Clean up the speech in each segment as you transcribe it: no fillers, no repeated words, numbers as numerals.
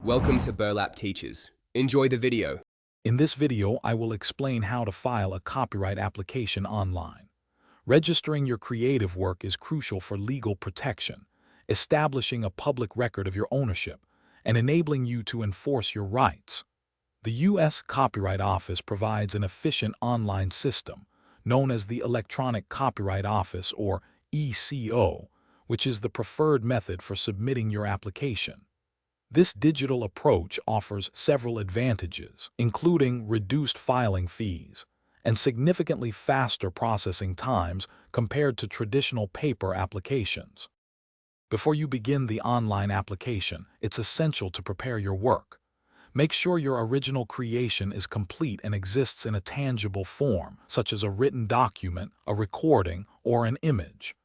Welcome to Burlap Teachers. Enjoy the video. In this video, I will explain how to file a copyright application online. Registering your creative work is crucial for legal protection, establishing a public record of your ownership, and enabling you to enforce your rights. The U.S. Copyright Office provides an efficient online system, known as the Electronic Copyright Office, or ECO, which is the preferred method for submitting your application. This digital approach offers several advantages, including reduced filing fees and significantly faster processing times compared to traditional paper applications. Before you begin the online application, it's essential to prepare your work. Make sure your original creation is complete and exists in a tangible form, such as a written document, a recording, or an image.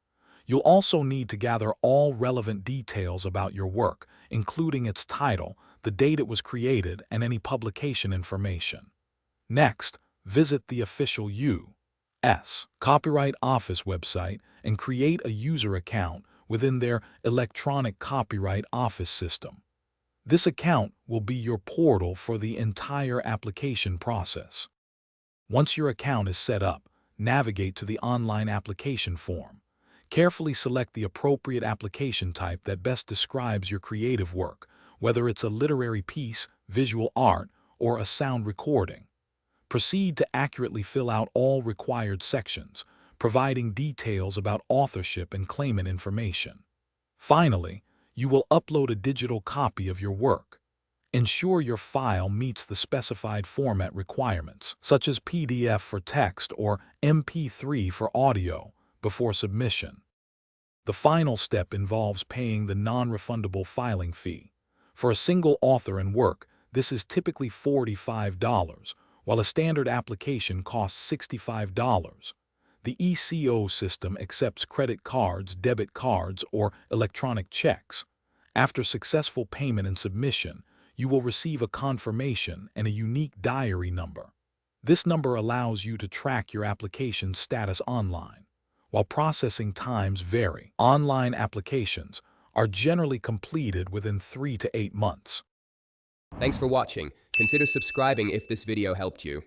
You'll also need to gather all relevant details about your work, including its title, the date it was created, and any publication information. Next, visit the official U.S. Copyright Office website and create a user account within their Electronic Copyright Office system. This account will be your portal for the entire application process. Once your account is set up, navigate to the online application form. Carefully select the appropriate application type that best describes your creative work, whether it's a literary piece, visual art, or a sound recording. Proceed to accurately fill out all required sections, providing details about authorship and claimant information. Finally, you will upload a digital copy of your work. Ensure your file meets the specified format requirements, such as PDF for text or MP3 for audio, before submission. The final step involves paying the non-refundable filing fee. For a single author and work, this is typically $45, while a standard application costs $65. The ECO system accepts credit cards, debit cards, or electronic checks. After successful payment and submission, you will receive a confirmation and a unique diary number. This number allows you to track your application status online. While processing times vary, online applications are generally completed within 3 to 8 months. Thanks for watching. Consider subscribing if this video helped you.